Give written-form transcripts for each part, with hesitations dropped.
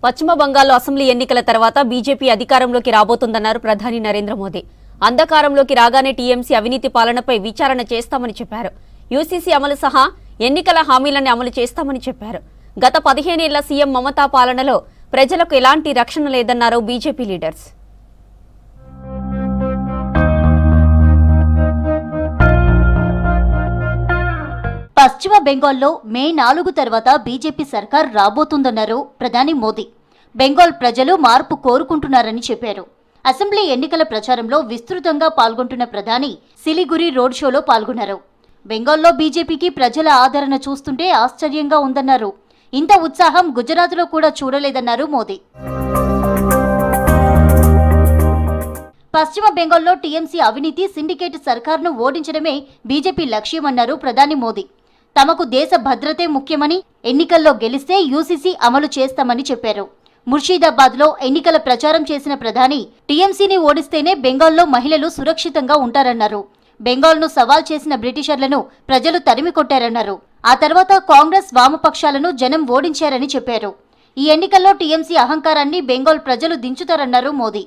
పశ్చిమ బంగాల్లో అసెంబ్లీ ఎన్నికల తర్వాత బీజేపీ అధికారంలోకి రాబోతుందన్నారు ప్రధాని నరేంద్ర మోదీ. అంధకారంలోకి రాగానే టీఎంసీ అవినీతి పాలనపై విచారణ చేస్తామని చెప్పారు. యూసీసీ అమలు సహా ఎన్నికల హామీలను అమలు చేస్తామని చెప్పారు. గత 15 ఏళ్ల సీఎం మమతా పాలనలో ప్రజలకు ఎలాంటి రక్షణ లేదన్నారు బీజేపీ లీడర్స్. పశ్చిమ బెంగాల్లో మే 4 తర్వాత బీజేపీ సర్కార్ రాబోతుందన్నారు ప్రధాని మోదీ. బెంగాల్ ప్రజలు మార్పు కోరుకుంటున్నారని చెప్పారు. అసెంబ్లీ ఎన్నికల ప్రచారంలో విస్తృతంగా పాల్గొంటున్న ప్రధాని సిలిగురి రోడ్ షోలో పాల్గొన్నారు. బెంగాల్లో బీజేపీకి ప్రజల ఆదరణ చూస్తుంటే ఆశ్చర్యంగా ఉందన్నారు. ఇంత ఉత్సాహం గుజరాత్లో కూడా చూడలేదన్నారు మోదీ. పశ్చిమ బెంగాల్లో టీఎంసీ అవినీతి సిండికేట్ సర్కార్ను ఓడించడమే బీజేపీ లక్ష్యమన్నారు ప్రధాని మోదీ. తమకు దేశ భద్రతే ముఖ్యమని, ఎన్నికల్లో గెలిస్తే యూసీసీ అమలు చేస్తామని చెప్పారు. ముర్షిదాబాద్లో ఎన్నికల ప్రచారం చేసిన ప్రధాని టీఎంసీని ఓడిస్తేనే బెంగాల్లో మహిళలు సురక్షితంగా ఉంటారన్నారు. బెంగాల్ను సవాల్ చేసిన బ్రిటిషర్లను ప్రజలు తరిమి కొట్టారన్నారు. ఆ తర్వాత కాంగ్రెస్ వామపక్షాలను జనం ఓడించారని చెప్పారు. ఈ ఎన్నికల్లో టీఎంసీ అహంకారాన్ని బెంగాల్ ప్రజలు దించుతారన్నారు మోదీ.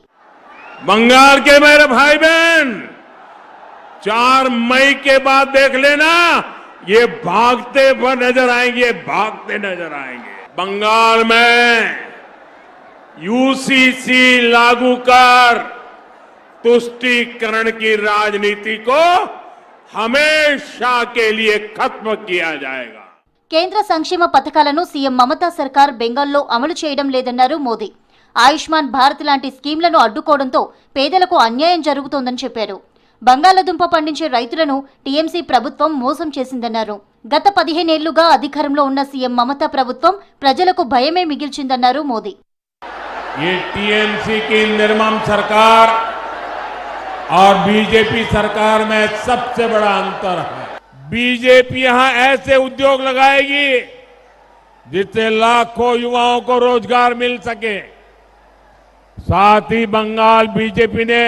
बंगाल के मेरे भाई बहन 4 मई के बाद देख लेना, ये भागते नजर आएंगे, भागते नजर आएंगे. बंगाल में यूसीसी लागू कर तुष्टीकरण की राजनीति को हमेशा के लिए खत्म किया जाएगा. కేంద్ర సంక్షేమ పథకాలను సీఎం మమతా సర్కార్ బెంగాల్లో అమలు చేయడం లేదన్నారు మోదీ. ఆయుష్మాన్ భారత్ లాంటి స్కీంలను అడ్డుకోవడంతో పేదలకు అన్యాయం జరుగుతోందని చెప్పారు. బంగాళదుంప పండించే రైతులను టీఎంసీ ప్రభుత్వం మోసం చేసిందన్నారు. గత 15 ఏళ్లుగా అధికారంలో ఉన్న సీఎం మమతా ప్రభుత్వం ప్రజలకు భయమే మిగిల్చిందన్నారు మోదీ. ये टीएमसी की निर्मम सरकार और बीजेपी सरकार में सबसे बड़ा अंतर है. बीजेपी यहां ऐसे उद्योग लगाएगी जिससे लाखों युवाओं को रोजगार मिल सके. साथ ही बंगाल बीजेपी ने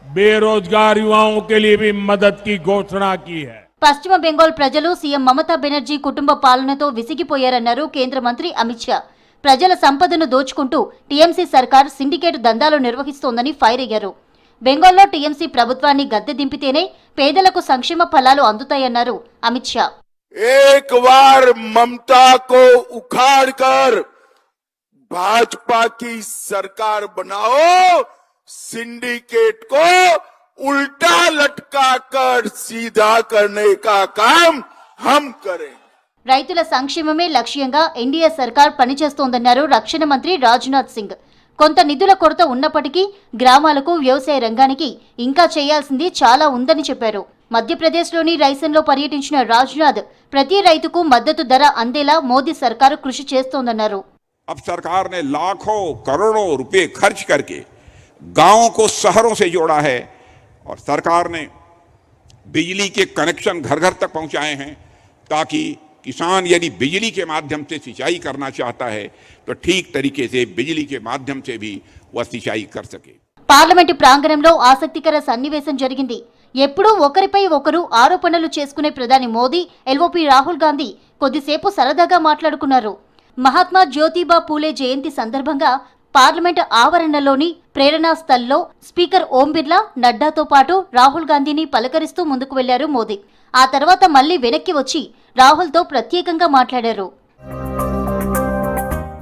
बेरोजगार युवाओं के लिए भी मदद की घोषणा की है. పశ్చిమ బెంగాల్ ప్రజలు సీఎం మమతా బెనర్జీ కుటుంబ పాలనతో విసిగిపోయారన్నారు కేంద్ర మంత్రి అమిత్ షా. ప్రజల సంపదను దోచుకుంటూ టీఎంసీ సర్కార్ సిండికేట్ దందాలు నిర్వహిస్తోందని ఫైర్ అయ్యారు. బెంగాల్లో టీఎంసీ ప్రభుత్వాన్ని గద్దె దింపితేనే పేదలకు సంక్షేమ ఫలాలు అందుతాయన్నారు అమిత్ షా. एक बार ममता को उखाड़कर भाजपा की सरकार बनाओ, सिंडिकेट को उल्टा लटका कर सीधा करने का काम हम करें. రైతుల సంక్షేమమే లక్ష్యంగా ఎన్డీఏ సర్కార్ పనిచేస్తోందన్నారు రక్షణ మంత్రి రాజ్నాథ్ సింగ్. కొంత నిధుల కొరత ఉన్నప్పటికీ గ్రామాలకు, వ్యవసాయ రంగానికి ఇంకా చేయాల్సింది చాలా ఉందని చెప్పారు. మధ్యప్రదేశ్లోని రైసన్లో పర్యటించిన రాజ్నాథ్ ప్రతి రైతుకు మద్దతు ధర అందేలా మోదీ సర్కారు కృషి చేస్తోందన్నారు. अब सरकार ने लाखों करोड़ों रुपए खर्च करके गांवों को शहरों से जोड़ा है और सरकार ने बिजली के कनेक्शन घर घर तक पहुंचाए हैं ताकि किसान यदि बिजली के माध्यम से सिंचाई करना चाहता है तो ठीक तरीके से बिजली के माध्यम से भी वह सिंचाई कर सके. పార్లమెంటు ప్రాంగణంలో ఆసక్తికర సన్నివేశం జరిగింది. ఎప్పుడూ ఒకరిపై ఒకరు ఆరోపణలు చేసుకునే ప్రధాని మోదీ, ఎల్ఓపీ రాహుల్ గాంధీ కొద్దిసేపు సరదాగా మాట్లాడుకున్నారు. మహాత్మా జ్యోతిబా పూలే జయంతి సందర్భంగా పార్లమెంట్ ఆవరణలోని ప్రేరణా స్థల్లో స్పీకర్ ఓం బిర్లా, నడ్డాతో పాటు రాహుల్ గాంధీని పలకరిస్తూ ముందుకు వెళ్లారు మోదీ. ఆ తర్వాత మళ్లీ వెనక్కి వచ్చి రాహుల్తో ప్రత్యేకంగా మాట్లాడారు.